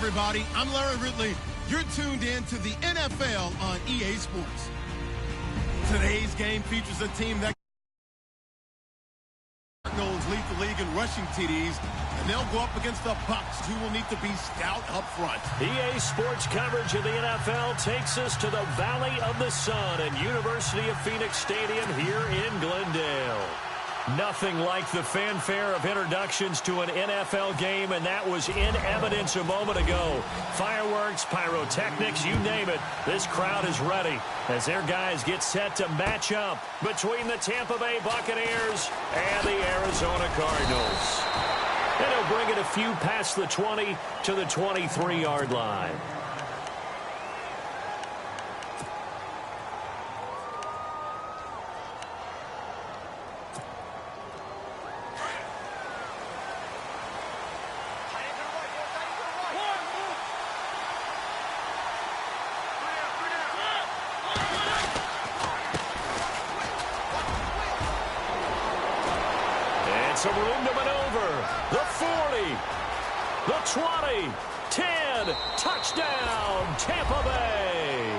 everybody. I'm Larry Ridley. You're tuned in to the NFL on EA Sports. Today's game features a team that Cardinals lead the league in rushing TDs, and they'll go up against the Bucs, who will need to be stout up front. EA Sports coverage of the NFL takes us to the Valley of the Sun and University of Phoenix Stadium here in Glendale. Nothing like the fanfare of introductions to an NFL game, and that was in evidence a moment ago. Fireworks, pyrotechnics, you name it. This crowd is ready as their guys get set to match up between the Tampa Bay Buccaneers and the Arizona Cardinals. And he'll bring it a few past the 20 to the 23-yard line. Some room to maneuver. The 40, the 20, 10, touchdown, Tampa Bay.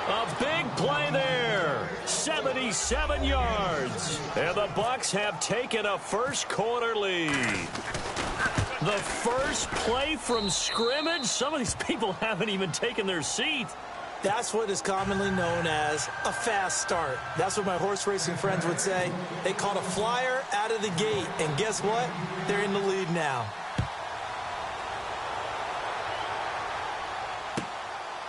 A big play there, 77 yards. And the Bucs have taken a first quarter lead. The first play from scrimmage? Some of these people haven't even taken their seat. That's what is commonly known as a fast start. That's what my horse racing friends would say. They caught a flyer out of the gate, and guess what? They're in the lead now.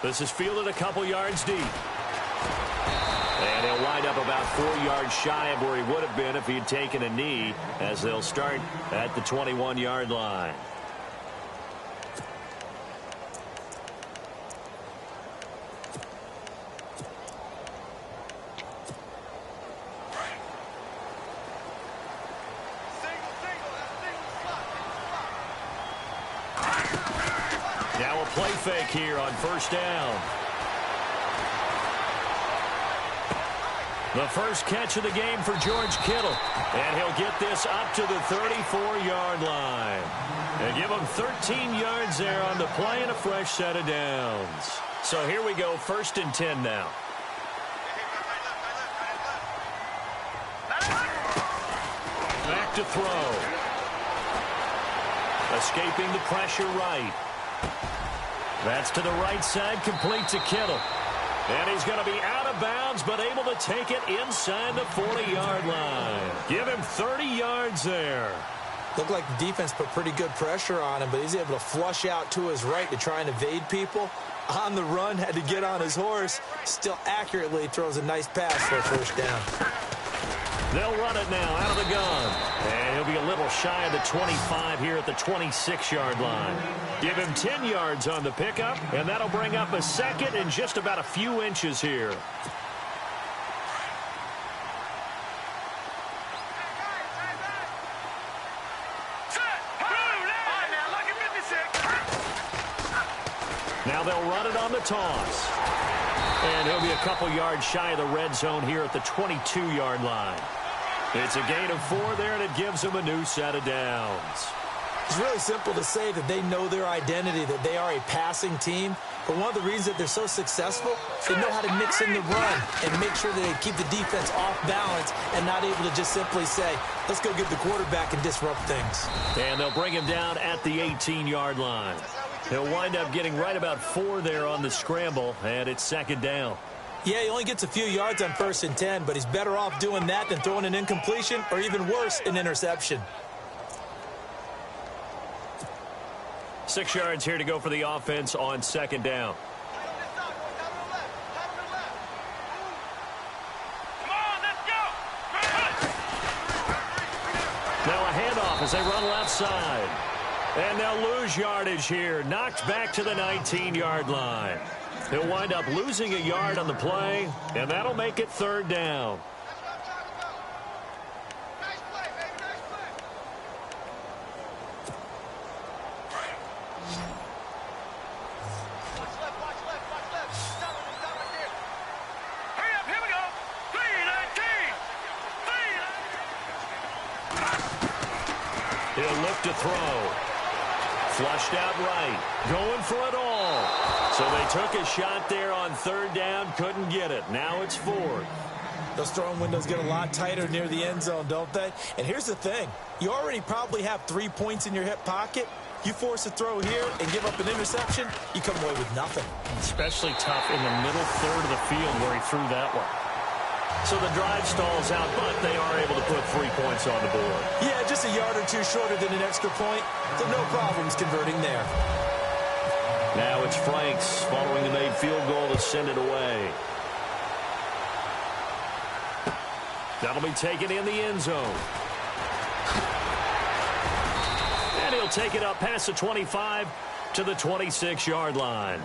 This is fielded a couple yards deep. And he'll wind up about 4 yards shy of where he would have been if he had taken a knee, as they'll start at the 21-yard line. Now a play fake here on first down. The first catch of the game for George Kittle. And he'll get this up to the 34-yard line. And give him 13 yards there on the play and a fresh set of downs. So here we go, 1st and 10 now. Back to throw. Escaping the pressure right. That's to the right side, complete to Kittle. And he's going to be out of bounds, but able to take it inside the 40-yard line. Give him 30 yards there. Looked like the defense put pretty good pressure on him, but he's able to flush out to his right to try and evade people. On the run, had to get on his horse. Still accurately throws a nice pass for a first down. They'll run it now out of the gun. And he'll be a little shy of the 25 here at the 26-yard line. Give him 10 yards on the pickup, and that'll bring up a second and just about a few inches here. Now they'll run it on the toss. And he'll be a couple yards shy of the red zone here at the 22-yard line. It's a gain of 4 there, and it gives them a new set of downs. It's really simple to say that they know their identity, that they are a passing team. But one of the reasons that they're so successful, they know how to mix in the run and make sure that they keep the defense off balance and not able to just simply say, let's go get the quarterback and disrupt things. And they'll bring him down at the 18-yard line. He'll wind up getting right about 4 there on the scramble, and it's 2nd down. Yeah, he only gets a few yards on 1st and 10, but he's better off doing that than throwing an incompletion or even worse, an interception. 6 yards here to go for the offense on 2nd down. Now a handoff as they run left side. And they'll lose yardage here. Knocked back to the 19-yard line. He'll wind up losing a yard on the play, and that'll make it 3rd down. He'll look to throw. Flushed out right. Going for it all. So they took a shot there on third down. Couldn't get it. Now it's fourth. Those throwing windows get a lot tighter near the end zone, don't they? And here's the thing. You already probably have 3 points in your hip pocket. You force a throw here and give up an interception, you come away with nothing. Especially tough in the middle third of the field where he threw that one. So the drive stalls out, but they are able to put 3 points on the board. Yeah, just a yard or two shorter than an extra point, so no problems converting there. Now it's Franks following the made field goal to send it away. That'll be taken in the end zone. And he'll take it up past the 25 to the 26-yard line.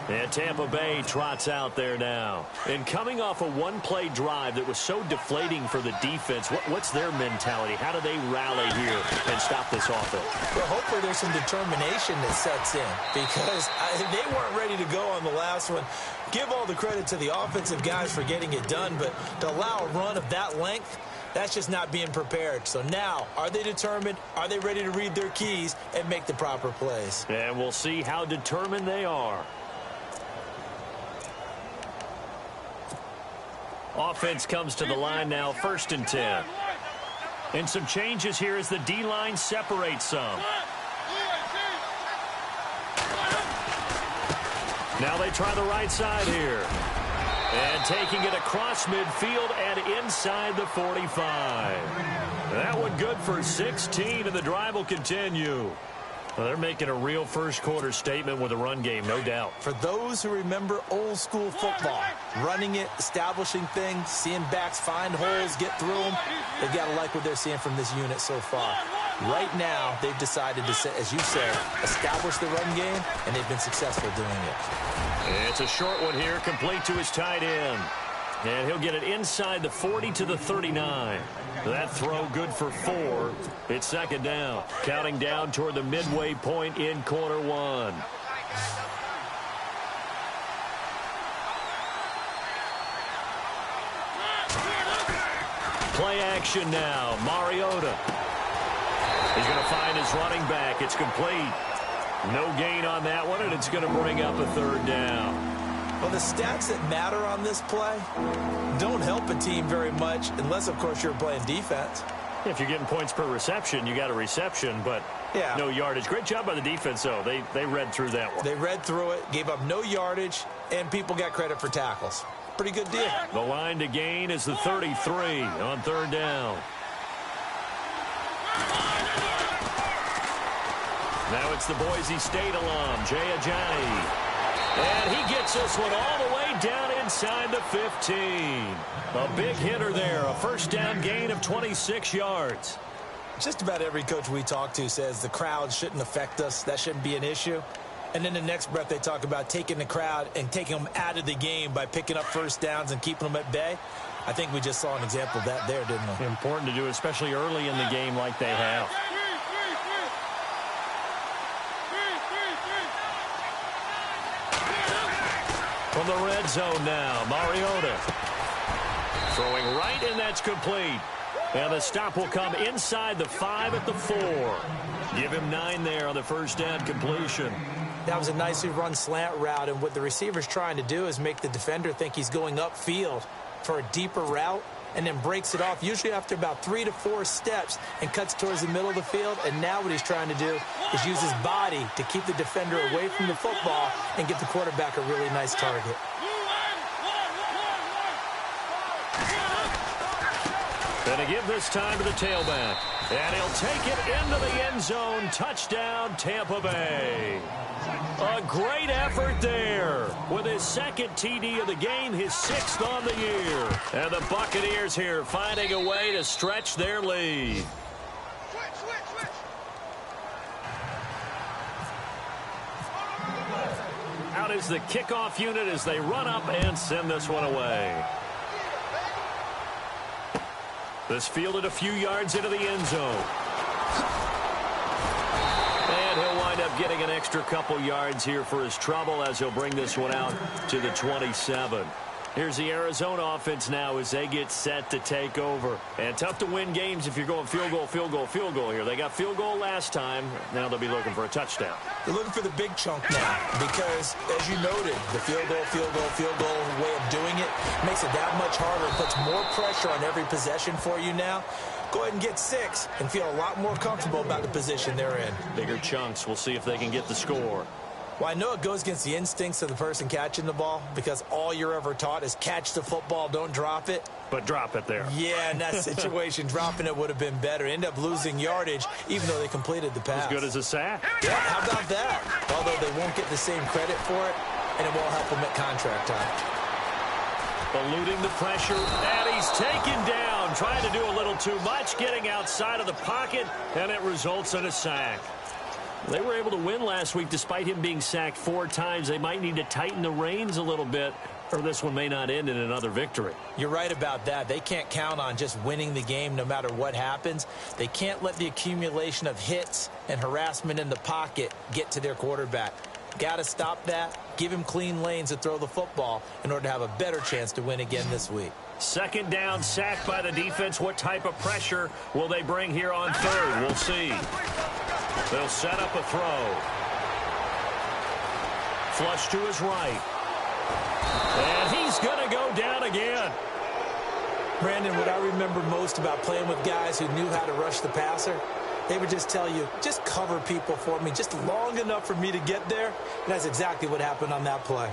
And Tampa Bay trots out there now. And coming off a one-play drive that was so deflating for the defense, what's their mentality? How do they rally here and stop this offense? Well, hopefully there's some determination that sets in because they weren't ready to go on the last one. Give all the credit to the offensive guys for getting it done, but to allow a run of that length, that's just not being prepared. So now, are they determined? Are they ready to read their keys and make the proper plays? And we'll see how determined they are. Offense comes to the line now, 1st and 10. And some changes here as the D-line separates some. Now they try the right side here. And taking it across midfield and inside the 45. That one good for 16, and the drive will continue. Well, they're making a real first-quarter statement with a run game, no doubt. For those who remember old-school football, running it, establishing things, seeing backs find holes, get through them, they've got to like what they're seeing from this unit so far. Right now, they've decided to, as you said, establish the run game, and they've been successful doing it. It's a short one here, complete to his tight end. And he'll get it inside the 40 to the 39. That throw good for 4. It's 2nd down. Counting down toward the midway point in quarter 1. Play action now. Mariota. He's going to find his running back. It's complete. No gain on that one, and it's going to bring up a 3rd down. Well, the stats that matter on this play don't help a team very much unless, of course, you're playing defense. If you're getting points per reception, you got a reception, but no yardage. Great job by the defense, though. They read through that one. They read through it, gave up no yardage, and people got credit for tackles. Pretty good deal. The line to gain is the 33 on 3rd down. Now it's the Boise State alum, Jay Ajani. And he gets this one all the way down inside the 15. A big hitter there, a 1st down gain of 26 yards. Just about every coach we talk to says the crowd shouldn't affect us. That shouldn't be an issue. And then the next breath they talk about taking the crowd and taking them out of the game by picking up 1st downs and keeping them at bay. I think we just saw an example of that there, didn't we? Important to do, especially early in the game like they have. From the red zone now, Mariota. Throwing right, and that's complete. And the stop will come inside the 5 at the 4. Give him 9 there on the 1st down completion. That was a nicely run slant route, and what the receiver's trying to do is make the defender think he's going upfield for a deeper route, and then breaks it off, usually after about 3 to 4 steps, and cuts towards the middle of the field. And now what he's trying to do is use his body to keep the defender away from the football and get the quarterback a really nice target. Gonna give this time to the tailback. And he'll take it into the end zone. Touchdown, Tampa Bay. A great effort there with his 2nd TD of the game, his 6th on the year. And the Buccaneers here finding a way to stretch their lead. Out is the kickoff unit as they run up and send this one away. This fielded a few yards into the end zone. And he'll wind up getting an extra couple yards here for his trouble as he'll bring this one out to the 27. Here's the Arizona offense now as they get set to take over. And tough to win games if you're going field goal, field goal, field goal here. They got field goal last time. Now they'll be looking for a touchdown. They're looking for the big chunk now because, as you noted, the field goal, field goal, field goal way of doing it makes it that much harder and puts more pressure on every possession for you now. Go ahead and get 6 and feel a lot more comfortable about the position they're in. Bigger chunks. We'll see if they can get the score. Well, I know it goes against the instincts of the person catching the ball because all you're ever taught is catch the football, don't drop it. But drop it there. Yeah, in that situation, dropping it would have been better. End up losing yardage, even though they completed the pass. As good as a sack. Yeah, how about that? Although they won't get the same credit for it, and it won't help them at contract time. Eluding the pressure, and he's taken down. Trying to do a little too much, getting outside of the pocket, and it results in a sack. They were able to win last week despite him being sacked 4 times. They might need to tighten the reins a little bit, or this one may not end in another victory. You're right about that. They can't count on just winning the game no matter what happens. They can't let the accumulation of hits and harassment in the pocket get to their quarterback. Got to stop that, give him clean lanes to throw the football in order to have a better chance to win again this week. Second down, sacked by the defense. What type of pressure will they bring here on third? We'll see. They'll set up a throw. Flush to his right. And he's going to go down again. Brandon, what I remember most about playing with guys who knew how to rush the passer, they would just tell you, just cover people for me, just long enough for me to get there. And that's exactly what happened on that play.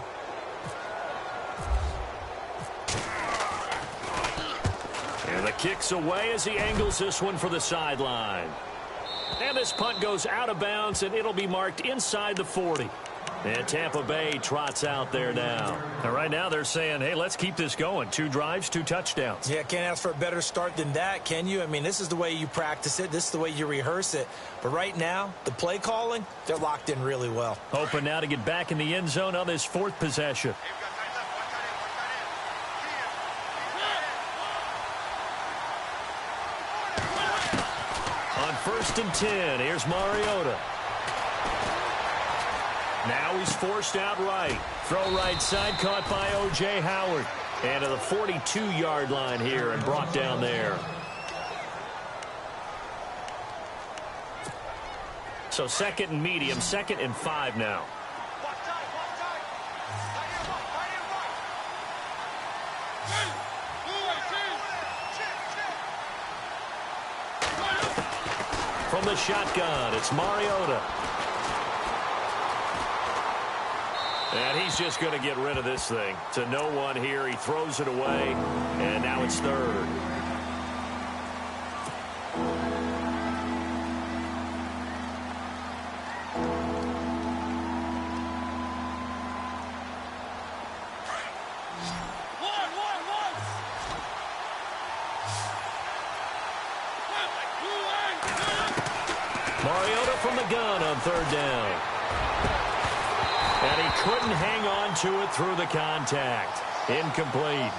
And the kick's away as he angles this one for the sideline. And this punt goes out of bounds, and it'll be marked inside the 40. And Tampa Bay trots out there now. And right now they're saying, hey, let's keep this going. 2 drives, 2 touchdowns. Yeah, can't ask for a better start than that, can you? I mean, this is the way you practice it. This is the way you rehearse it. But right now, the play calling, they're locked in really well. Hoping now to get back in the end zone on this 4th possession. On 1st and 10, here's Mariota. Now he's forced out right. Throw right side, caught by O.J. Howard. And to the 42-yard line here and brought down there. So 2nd and medium, 2nd and 5 now. From the shotgun, it's Mariota. And he's just going to get rid of this thing. To no one here. He throws it away. And now it's 3rd. Mariota from the gun on 3rd down. And he couldn't hang on to it through the contact. Incomplete.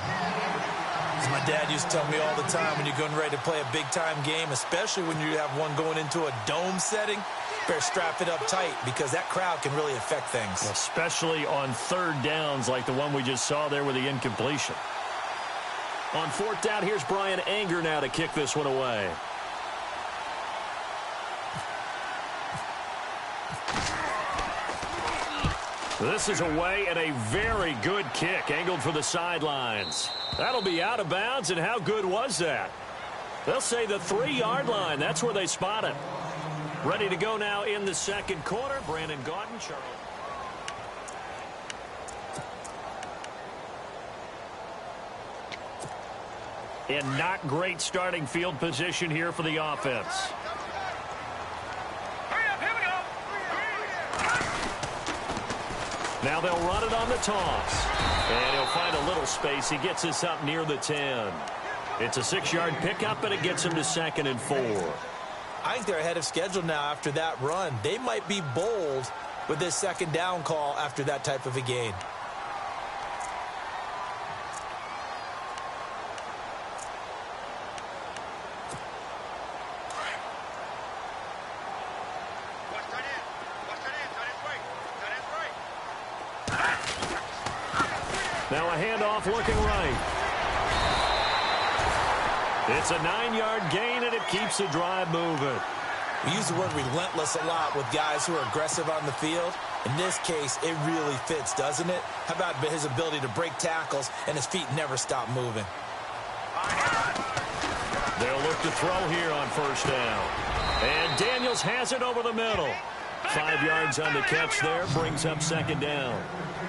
As my dad used to tell me all the time, when you're getting ready to play a big-time game, especially when you have one going into a dome setting, better strap it up tight because that crowd can really affect things. Especially on 3rd downs like the one we just saw there with the incompletion. On 4th down, here's Brian Anger now to kick this one away. This is away and a very good kick angled for the sidelines. That'll be out of bounds, and how good was that? They'll say the 3-yard line. That's where they spot it. Ready to go now in the 2nd quarter. Brandon Gaudin, Charles. And not great starting field position here for the offense. Now they'll run it on the toss. And he'll find a little space. He gets this up near the 10. It's a 6-yard pickup, and it gets him to 2nd and 4. I think they're ahead of schedule now after that run. They might be bold with this 2nd down call after that type of a gain. Now a handoff looking right. It's a 9-yard gain, and it keeps the drive moving. We use the word relentless a lot with guys who are aggressive on the field. In this case, it really fits, doesn't it? How about his ability to break tackles and his feet never stop moving? They'll look to throw here on first down. And Daniels has it over the middle. 5 yards on the catch there, brings up second down.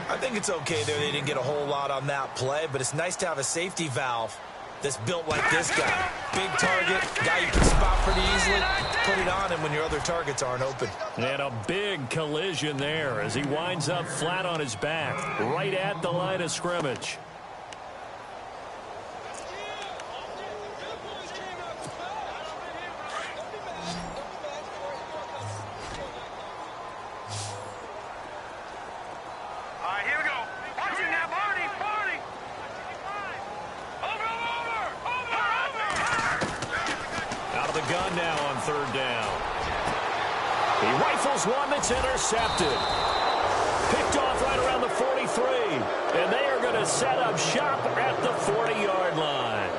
I think it's okay there. They didn't get a whole lot on that play, but it's nice to have a safety valve that's built like this guy. Big target, guy you can spot pretty easily. Put it on him when your other targets aren't open. And a big collision there as he winds up flat on his back, right at the line of scrimmage. Gun now on third down. He rifles one that's intercepted. Picked off right around the 43. And they are going to set up shop at the 40-yard line.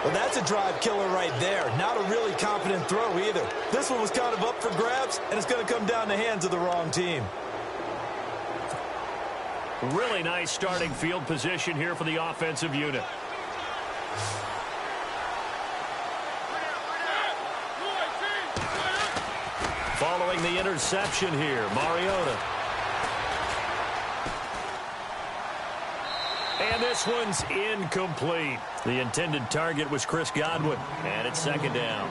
Well, that's a drive killer right there. Not a really confident throw either. This one was kind of up for grabs, and it's going to come down the hands of the wrong team. Really nice starting field position here for the offensive unit. Following the interception here, Mariota. And this one's incomplete. The intended target was Chris Godwin, and it's second down.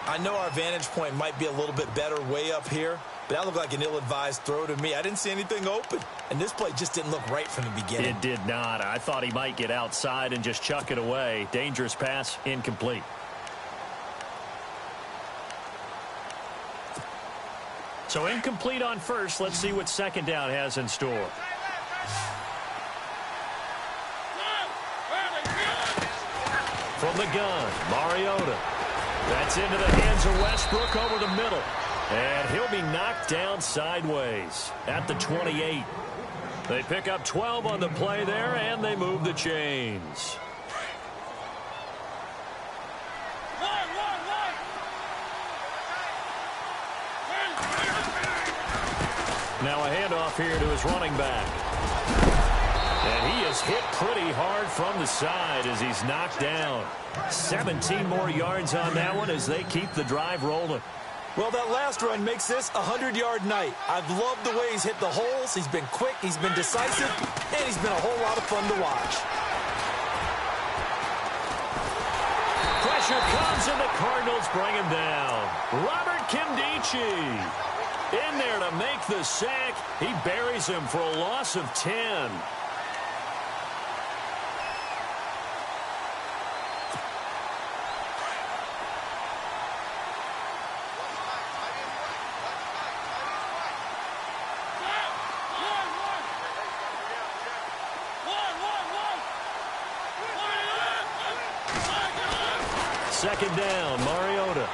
I know our vantage point might be a little bit better way up here, but that looked like an ill-advised throw to me. I didn't see anything open, and this play just didn't look right from the beginning. It did not. I thought he might get outside and just chuck it away. Dangerous pass, incomplete. So incomplete on first. Let's see what second down has in store. From the gun, Mariota. That's into the hands of Westbrook over the middle. And he'll be knocked down sideways at the 28. They pick up 12 on the play there, and they move the chains. Now a handoff here to his running back. And he is hit pretty hard from the side as he's knocked down. 17 more yards on that one as they keep the drive rolling. Well, that last run makes this a 100-yard night. I've loved the way he's hit the holes. He's been quick, he's been decisive, and he's been a whole lot of fun to watch. Pressure comes, and the Cardinals bring him down. Robert Kimdichie in there to make the sack. He buries him for a loss of 10. Second down, Mariota.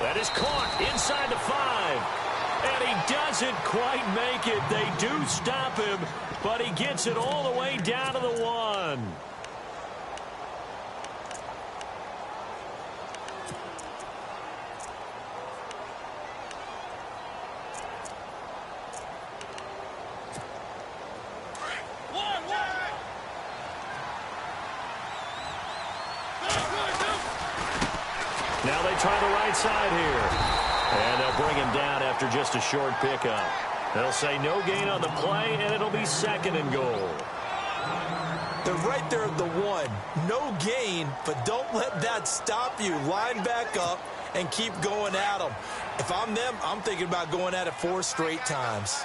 That is caught inside the 5. And he doesn't quite make it. They do stop him, but he gets it all the way down to the 1. Now they try the right side here. And they'll bring him down after just a short pickup. They'll say no gain on the play, and it'll be second and goal. They're right there at the 1. No gain, but don't let that stop you. Line back up and keep going at them. If I'm them, I'm thinking about going at it 4 straight times.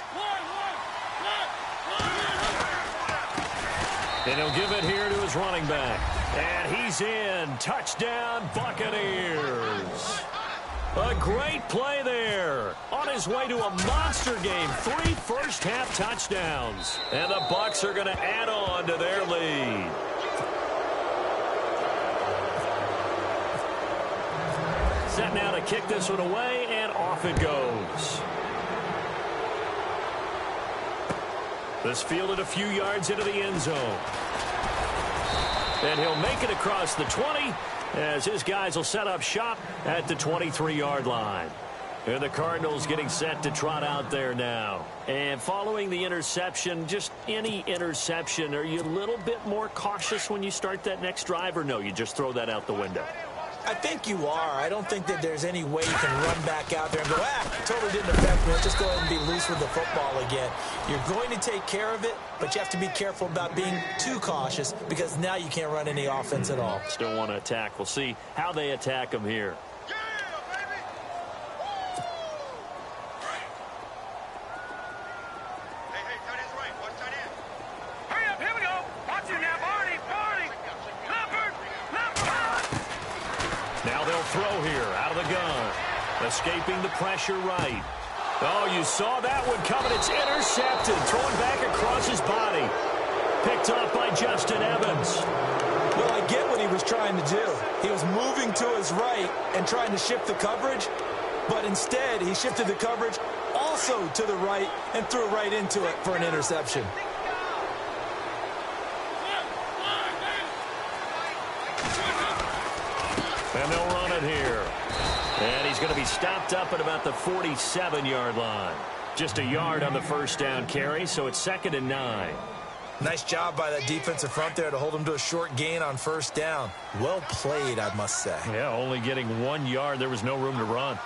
And he'll give it here to his running back. And he's in. Touchdown, Buccaneers. A great play there. On his way to a monster game. 3 first-half touchdowns. And the Bucs are going to add on to their lead. Set now to kick this one away, and off it goes. This fielded a few yards into the end zone. And he'll make it across the 20 as his guys will set up shop at the 23-yard line. And the Cardinals getting set to trot out there now. And following the interception, just any interception, are you a little bit more cautious when you start that next drive, or no, you just throw that out the window? I think you are. I don't think that there's any way you can run back out there and go, totally didn't affect me. Let's just go ahead and be loose with the football again. You're going to take care of it, but you have to be careful about being too cautious because now you can't run any offense at all. Still want to attack. We'll see how they attack him here. Throw here out of the gun. Escaping the pressure right. Oh, you saw that one coming. It's intercepted. Thrown back across his body. Picked off by Justin Evans. Well, I get what he was trying to do. He was moving to his right and trying to shift the coverage, but instead he shifted the coverage also to the right and threw right into it for an interception. And they'll run it here. And he's going to be stopped up at about the 47-yard line. Just a yard on the first down carry, so it's 2nd and 9. Nice job by that defensive front there to hold him to a short gain on first down. Well played, I must say. Yeah, only getting 1 yard. There was no room to run.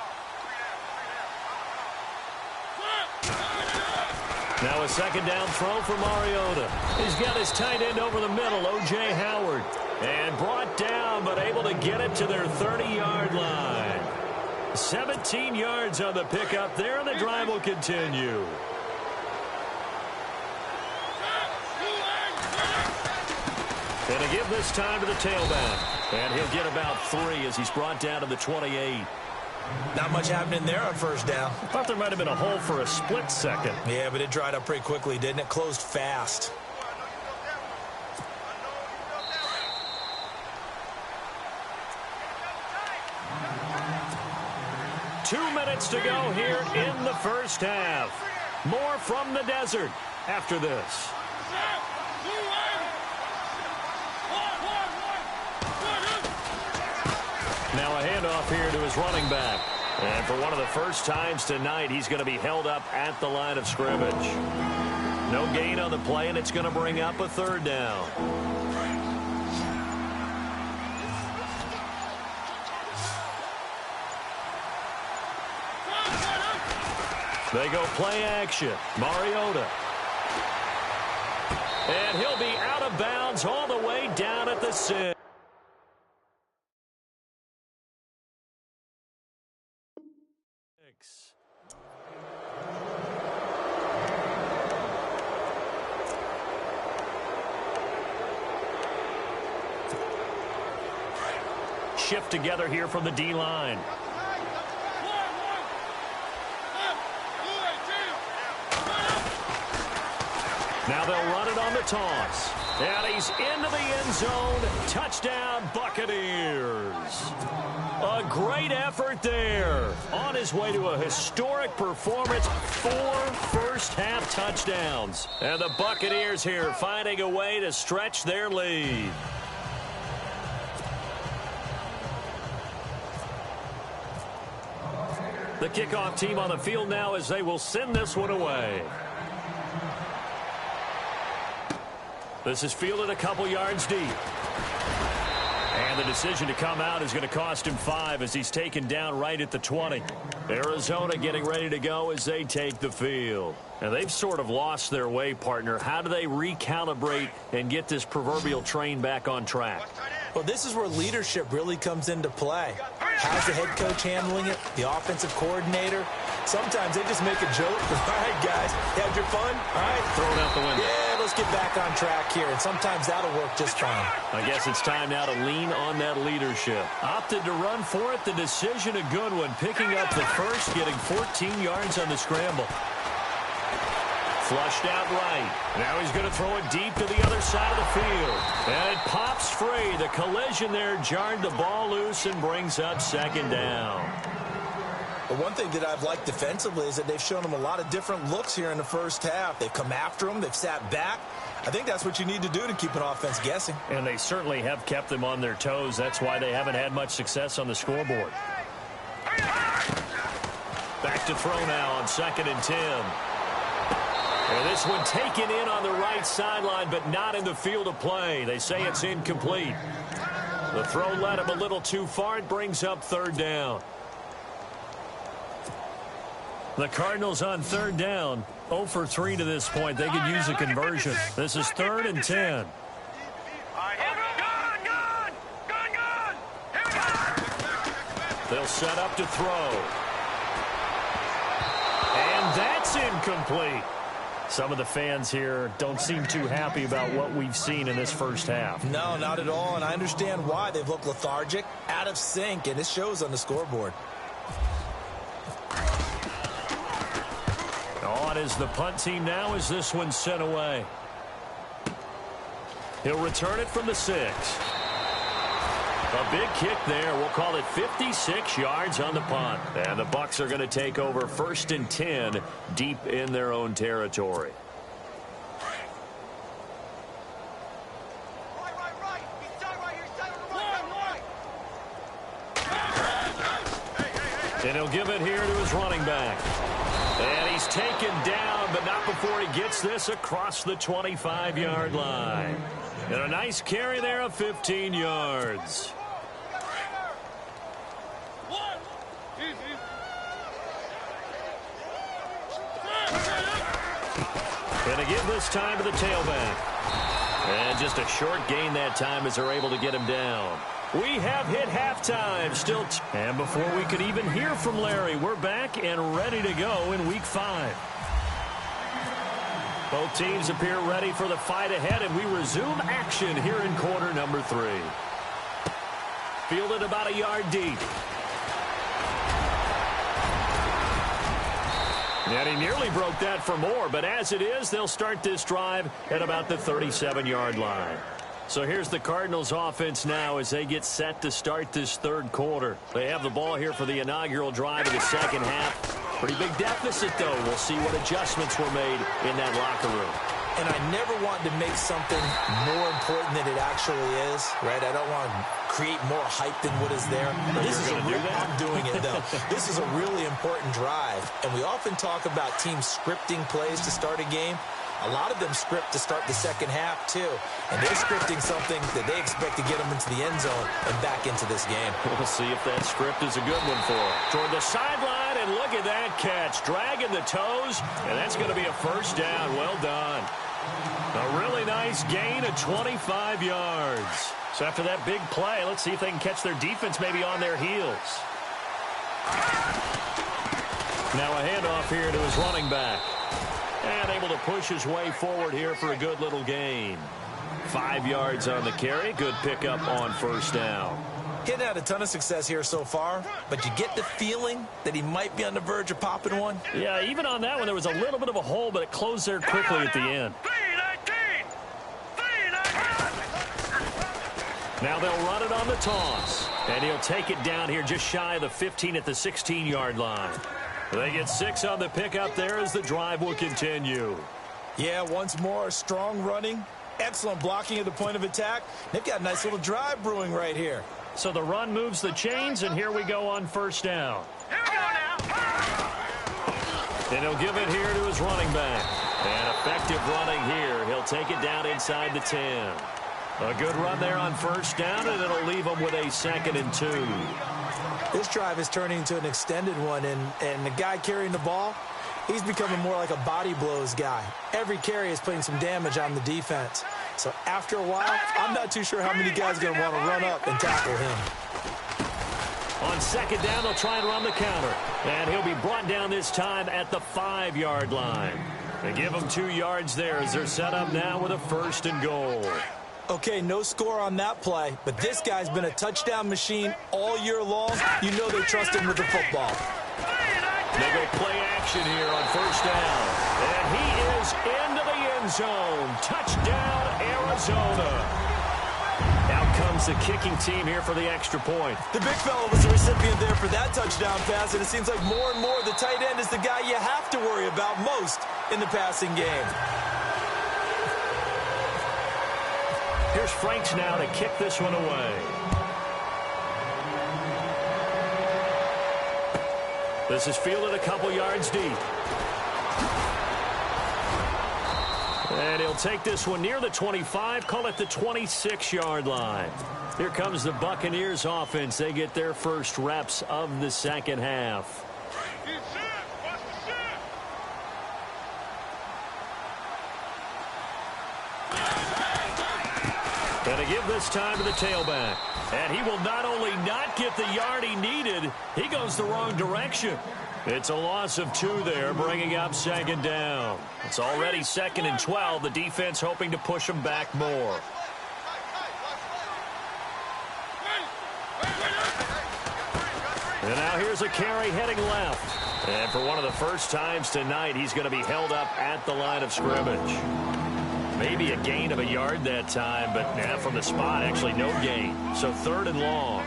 Now a second down throw for Mariota. He's got his tight end over the middle, O.J. Howard. And brought down, but able to get it to their 30-yard line. 17 yards on the pickup there, and the drive will continue. And a give this time to the tailback. And he'll get about 3 as he's brought down to the 28. Not much happening there on first down. I thought there might have been a hole for a split second. Yeah, but it dried up pretty quickly, didn't it? Closed fast. Two minutes to go here in the first half. More from the desert after this. Now a handoff here to his running back. And for one of the first times tonight, he's going to be held up at the line of scrimmage. No gain on the play, and it's going to bring up a 3rd down. They go play action. Mariota. And he'll be out of bounds all the way down at the 6. Shift together here from the D-line. Now they'll run it on the toss. And he's into the end zone. Touchdown, Buccaneers. A great effort there. On his way to a historic performance. 4 first-half touchdowns. And the Buccaneers here finding a way to stretch their lead. The kickoff team on the field now as they will send this one away. This is fielded a couple yards deep. And the decision to come out is going to cost him 5 as he's taken down right at the 20. Arizona getting ready to go as they take the field. Now they've sort of lost their way, partner. How do they recalibrate and get this proverbial train back on track? Well, this is where leadership really comes into play. How's the head coach handling it? The offensive coordinator? Sometimes they just make a joke. All right, guys, you had your fun? All right. Throw it out the window. Yeah, let's get back on track here. And sometimes that'll work just fine. I guess it's time now to lean on that leadership. Opted to run for it. The decision a good one. Picking up the first, getting 14 yards on the scramble. Flushed out right. Now he's going to throw it deep to the other side of the field. And it pops free. The collision there jarred the ball loose and brings up 2nd down. But one thing that I've liked defensively is that they've shown them a lot of different looks here in the first half. They've come after them. They've sat back. I think that's what you need to do to keep an offense guessing. And they certainly have kept them on their toes. That's why they haven't had much success on the scoreboard. Back to throw now on 2nd and 10. And this one taken in on the right sideline, but not in the field of play. They say it's incomplete. The throw led him a little too far. It brings up 3rd down. The Cardinals on 3rd down. 0 for 3 to this point. They could use a conversion. This is 3rd and 10. They'll set up to throw. And that's incomplete. Some of the fans here don't seem too happy about what we've seen in this first half. No, not at all, and I understand why. They've looked lethargic, out of sync, and it shows on the scoreboard. On is the punt team now as this one's sent away. He'll return it from the 6. A big kick there. We'll call it 56 yards on the punt. And the Bucs are going to take over 1st and 10 deep in their own territory. And he'll give it here to his running back. And he's taken down, but not before he gets this across the 25-yard line. And a nice carry there of 15 yards. Going to give this time to the tailback. And just a short gain that time as they're able to get him down. We have hit halftime. Still, and before we could even hear from Larry, we're back and ready to go in Week 5. Both teams appear ready for the fight ahead, and we resume action here in quarter number 3. Fielded about a yard deep. And he nearly broke that for more, but as it is, they'll start this drive at about the 37-yard line. So here's the Cardinals offense now as they get set to start this 3rd quarter. They have the ball here for the inaugural drive of the 2nd half. Pretty big deficit, though. We'll see what adjustments were made in that locker room. And I never want to make something more important than it actually is, right? I don't want to create more hype than what is there. This is I'm doing it, though. This is a really important drive. And we often talk about teams scripting plays to start a game. A lot of them script to start the 2nd half, too. And they're scripting something that they expect to get them into the end zone and back into this game. We'll see if that script is a good one for them. Toward the sideline, and look at that catch. Dragging the toes, and that's going to be a 1st down. Well done. A really nice gain of 25 yards. So after that big play, let's see if they can catch their defense maybe on their heels. Now a handoff here to his running back. And able to push his way forward here for a good little gain. 5 yards on the carry. Good pickup on 1st down. He's had a ton of success here so far, but you get the feeling that he might be on the verge of popping one. Yeah, even on that one, there was a little bit of a hole, but it closed there quickly at the end. Now they'll run it on the toss. And he'll take it down here just shy of the 15 at the 16-yard line. They get 6 on the pickup there as the drive will continue. Yeah, once more, strong running, excellent blocking at the point of attack. They've got a nice little drive brewing right here. So the run moves the chains, and here we go on 1st down. Here we go now. And he'll give it here to his running back. And effective running here. He'll take it down inside the 10. A good run there on 1st down, and it'll leave him with a 2nd and 2. This drive is turning into an extended one, and the guy carrying the ball, he's becoming more like a body blows guy. Every carry is putting some damage on the defense. So after a while, I'm not too sure how many guys are going to want to run up and tackle him. On 2nd down, they'll try and run the counter. And he'll be brought down this time at the 5-yard line. They give him 2 yards there as they're set up now with a 1st and goal. Okay, no score on that play, but this guy's been a touchdown machine all year long. You know they trust him with the football. They go play action here on 1st down. And he is into the end zone. Touchdown, Arizona. Out comes comes the kicking team here for the extra point. The big fella was the recipient there for that touchdown pass, and it seems like more and more the tight end is the guy you have to worry about most in the passing game. Here's Franks now to kick this one away. This is fielded a couple yards deep. And he'll take this one near the 25, call it the 26-yard line. Here comes the Buccaneers offense. They get their first reps of the second half. And to give this time to the tailback. And he will not only not get the yard he needed, he goes the wrong direction. It's a loss of 2 there, bringing up second down. It's already 2nd and 12. The defense hoping to push them back more. And now here's a carry heading left. And for one of the first times tonight, he's going to be held up at the line of scrimmage. Maybe a gain of a yard that time, but from the spot, actually no gain. So 3rd and long.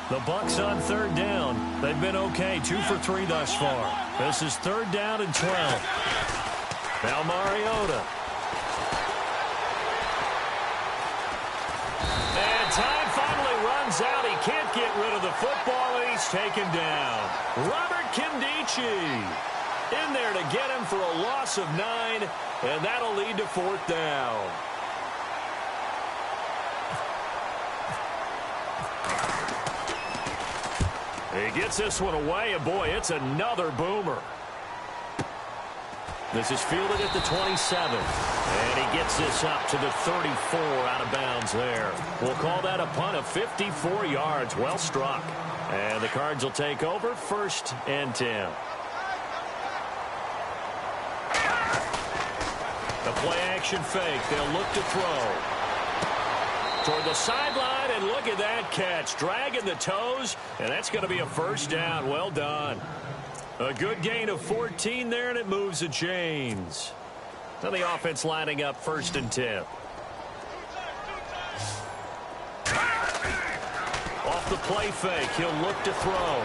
The Bucs on 3rd down. They've been okay, 2 for 3 thus far. This is 3rd down and 12. Now Mariota. And time finally runs out. He can't get rid of the football, and he's taken down. Robert Kimdichie in there to get him for a loss of 9, and that'll lead to 4th down. He gets this one away, and boy, it's another boomer. This is fielded at the 27. And he gets this up to the 34 out of bounds there. We'll call that a punt of 54 yards. Well struck. And the Cards will take over 1st and 10. The play-action fake. They'll look to throw. Toward the sideline, and look at that catch. Dragging the toes, and that's going to be a 1st down. Well done. A good gain of 14 there, and it moves the chains. So the offense lining up 1st and 10. Off the play fake, he'll look to throw.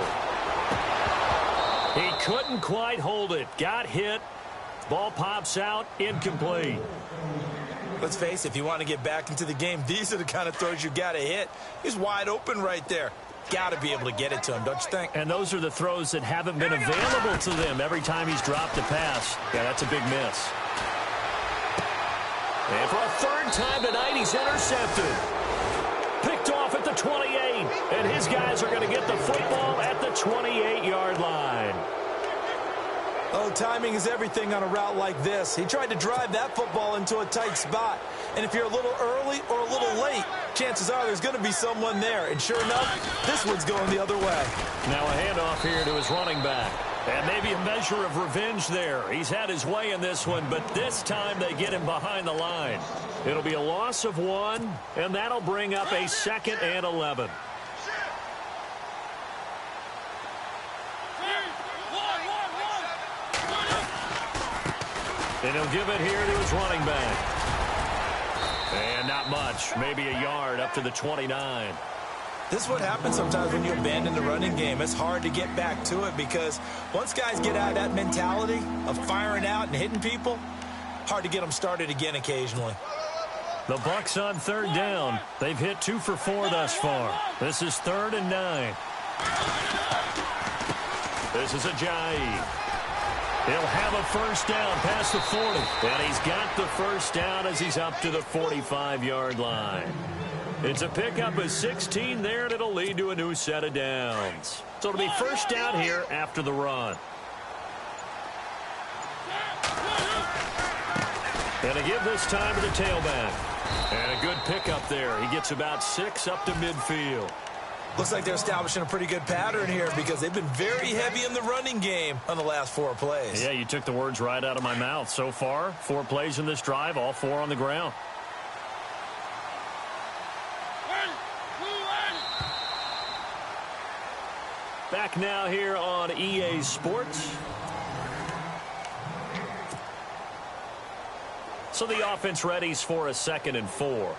He couldn't quite hold it. Got hit. Ball pops out, incomplete. Let's face it, if you want to get back into the game, these are the kind of throws you got to hit. He's wide open right there. Got to be able to get it to him, don't you think? And those are the throws that haven't been available to them every time he's dropped a pass. Yeah, that's a big miss. And for a 3rd time tonight, he's intercepted. Picked off at the 28. And his guys are going to get the football at the 28-yard line. Oh, timing is everything on a route like this. He tried to drive that football into a tight spot. And if you're a little early or a little late, chances are there's going to be someone there. And sure enough, this one's going the other way. Now a handoff here to his running back. And maybe a measure of revenge there. He's had his way in this one, but this time they get him behind the line. It'll be a loss of 1, and that'll bring up a 2nd and 11. And he'll give it here to his running back. And not much. Maybe a yard up to the 29. This is what happens sometimes when you abandon the running game. It's hard to get back to it because once guys get out of that mentality of firing out and hitting people, hard to get them started again occasionally. The Bucs on 3rd down. They've hit 2 for 4 thus far. This is 3rd and 9. This is Ajayi. He'll have a 1st down past the 40. And he's got the 1st down as he's up to the 45-yard line. It's a pickup of 16 there, and it'll lead to a new set of downs. So it'll be 1st down here after the run. And to give this time to the tailback. And a good pickup there. He gets about 6 up to midfield. Looks like they're establishing a pretty good pattern here because they've been very heavy in the running game on the last 4 plays. Yeah, you took the words right out of my mouth. So far, 4 plays in this drive, all 4 on the ground. Back now here on EA Sports. So the offense readies for a 2nd and 4.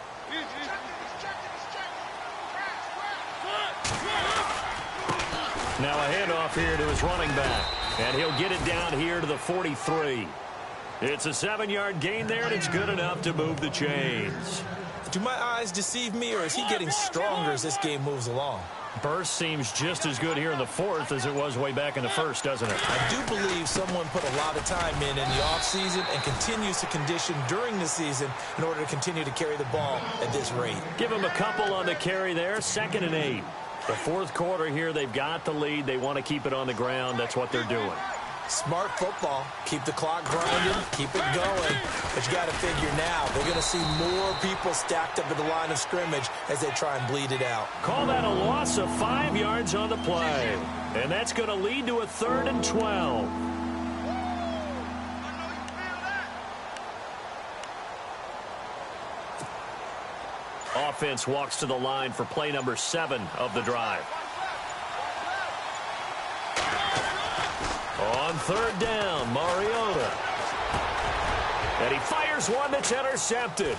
Now a handoff here to his running back. And he'll get it down here to the 43. It's a 7-yard gain there, and it's good enough to move the chains. Do my eyes deceive me, or is he getting stronger as this game moves along? Burst seems just as good here in the fourth as it was way back in the first, doesn't it? I do believe someone put a lot of time in the offseason and continues to condition during the season in order to continue to carry the ball at this rate. Give him a couple on the carry there, 2nd and 8. The fourth quarter here, they've got the lead. They want to keep it on the ground. That's what they're doing. Smart football. Keep the clock grinding. Keep it going. But you got to figure now, they're going to see more people stacked up at the line of scrimmage as they try and bleed it out. Call that a loss of 5 yards on the play. And that's going to lead to a 3rd and 12. Offense walks to the line for play number 7 of the drive. On 3rd down, Mariota. And he fires one that's intercepted.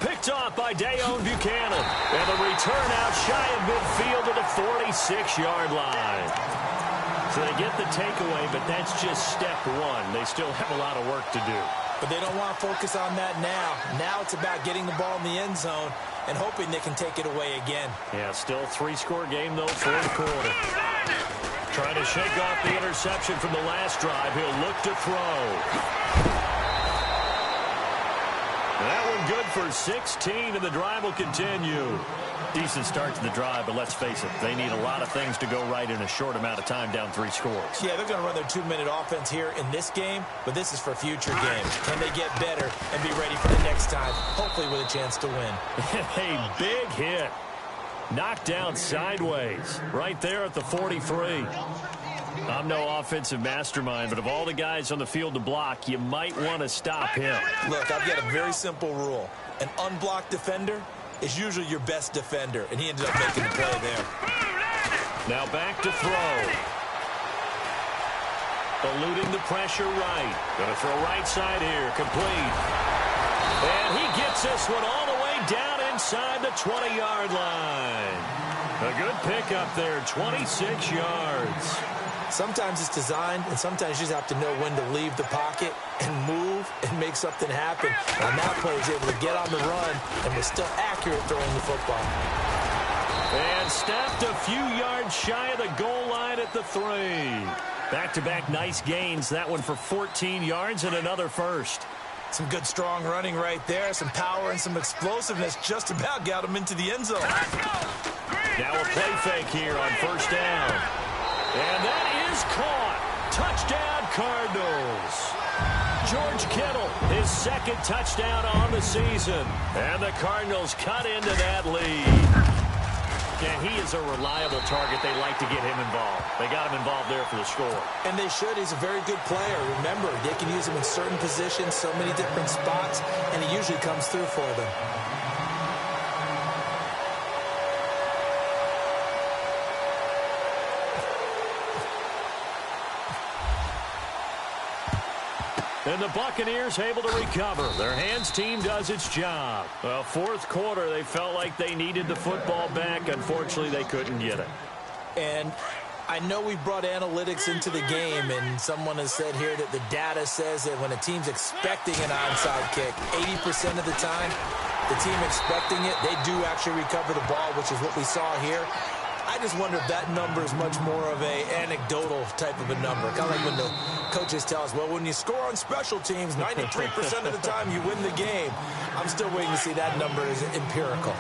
Picked off by Dayon Buchanan. And the return out shy of midfield to the 46-yard line. So they get the takeaway, but that's just step 1. They still have a lot of work to do. But they don't want to focus on that now. Now it's about getting the ball in the end zone and hoping they can take it away again. Yeah, still 3-score game, though, fourth quarter. Trying to shake off the interception from the last drive. He'll look to throw. That one good for 16, and the drive will continue. Decent start to the drive, but let's face it, they need a lot of things to go right in a short amount of time, down 3 scores. Yeah, they're going to run their 2-minute offense here in this game, but this is for future games. Can they get better and be ready for the next time, hopefully with a chance to win? A big hit. Knocked down sideways right there at the 43. I'm no offensive mastermind, but of all the guys on the field to block, you might want to stop him. Look, I've got a very simple rule. An unblocked defender is usually your best defender, and he ended up making the play there. Now back to throw. Eluding the pressure right. Going to throw right side here. Complete. And he gets this one all the way down inside the 20-yard line. A good pickup there, 26 yards. Sometimes it's designed, and sometimes you just have to know when to leave the pocket and move and make something happen. And that player is able to get on the run and was still accurate throwing the football. And stopped a few yards shy of the goal line at the 3. Back-to-back nice gains. That one for 14 yards and another first. Some good strong running right there. Some power and some explosiveness just about got him into the end zone. Now a play fake here on 1st down. And that is caught. Touchdown, Cardinals. George Kittle, his 2nd touchdown on the season. And the Cardinals cut into that lead. And he is a reliable target. They like to get him involved. They got him involved there for the score. And they should. He's a very good player. Remember, they can use him in certain positions, so many different spots, and he usually comes through for them. And the Buccaneers able to recover. Their hands team does its job. Well, fourth quarter, they felt like they needed the football back. Unfortunately, they couldn't get it. And I know we brought analytics into the game, and someone has said here that the data says that when a team's expecting an onside kick, 80% of the time, the team expecting it, they do actually recover the ball, which is what we saw here. I just wonder if that number is much more of a anecdotal type of a number. Kind of like when the coaches tell us, well, when you score on special teams, 93% of the time you win the game. I'm still waiting to see that number is empirical.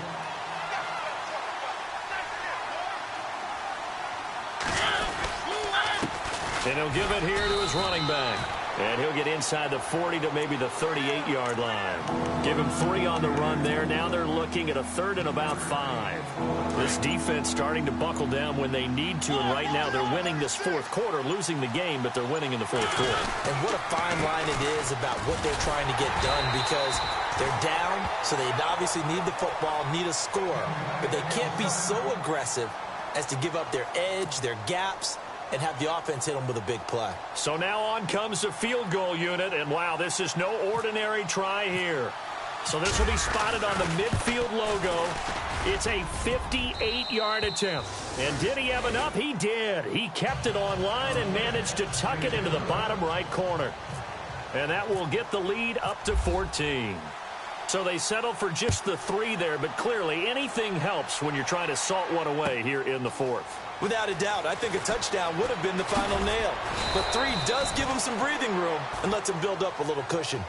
And he'll give it here to his running back. And he'll get inside the 40 to maybe the 38-yard line. Give him 3 on the run there. Now they're looking at a 3rd and about 5. This defense starting to buckle down when they need to, and right now they're winning this fourth quarter, losing the game, but they're winning in the fourth quarter. And what a fine line it is about what they're trying to get done, because they're down, so they obviously need the football, need a score, but they can't be so aggressive as to give up their edge, their gaps, and have the offense hit them with a big play. So now on comes the field goal unit, and wow, this is no ordinary try here. So this will be spotted on the midfield logo. It's a 58-yard attempt. And did he have enough? He did. He kept it on line and managed to tuck it into the bottom right corner. And that will get the lead up to 14. So they settle for just the 3 there, but clearly anything helps when you're trying to salt one away here in the 4th. Without a doubt, I think a touchdown would have been the final nail. But 3 does give him some breathing room and lets him build up a little cushion.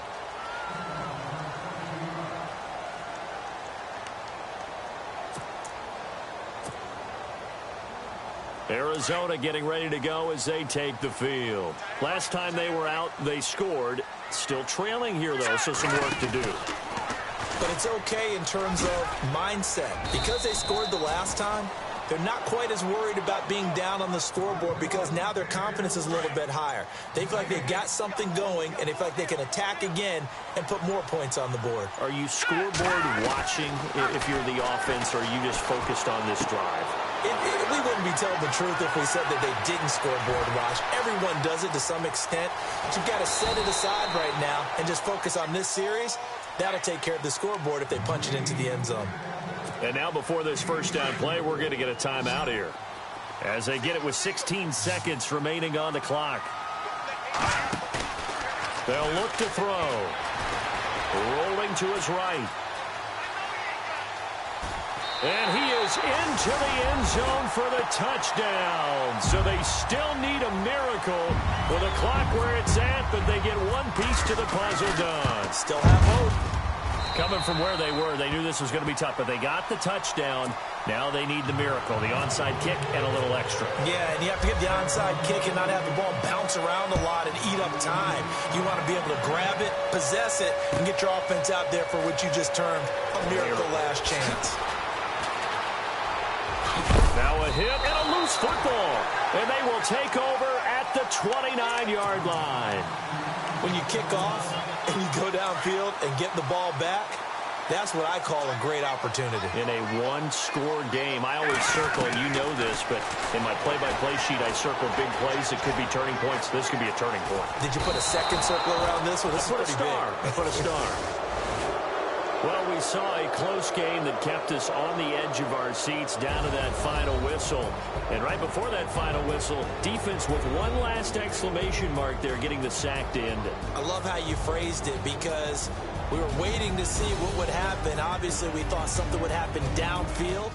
Arizona getting ready to go as they take the field. Last time they were out, they scored. Still trailing here, though, so some work to do. But it's okay in terms of mindset. Because they scored the last time, they're not quite as worried about being down on the scoreboard because now their confidence is a little bit higher. They feel like they've got something going, and they feel like they can attack again and put more points on the board. Are you scoreboard watching if you're the offense, or are you just focused on this drive? We wouldn't be telling the truth if we said that they didn't scoreboard watch. Everyone does it to some extent. But you've got to set it aside right now and just focus on this series. That'll take care of the scoreboard if they punch it into the end zone. And now before this first down play, we're going to get a timeout here as they get it with 16 seconds remaining on the clock. They'll look to throw. Rolling to his right. And he is into the end zone for the touchdown. So they still need a miracle with the clock where it's at, but they get one piece to the puzzle done. Still have hope. Coming from where they were, they knew this was going to be tough, but they got the touchdown. Now they need the miracle, the onside kick and a little extra. Yeah, and you have to get the onside kick and not have the ball bounce around a lot and eat up time. You want to be able to grab it, possess it, and get your offense out there for what you just termed a miracle last chance. Now a hit and a loose football. And they will take over at the 29-yard line. When you kick off and you go downfield and get the ball back, that's what I call a great opportunity. In a one-score game, I always circle, and you know this, but in my play-by-play sheet, I circle big plays that could be turning points. This could be a turning point. Did you put a second circle around this one? This is pretty big. I put a star. Well, we saw a close game that kept us on the edge of our seats down to that final whistle. And right before that final whistle, defense with one last exclamation mark there, getting the sack to end it. I love how you phrased it because we were waiting to see what would happen. Obviously, we thought something would happen downfield.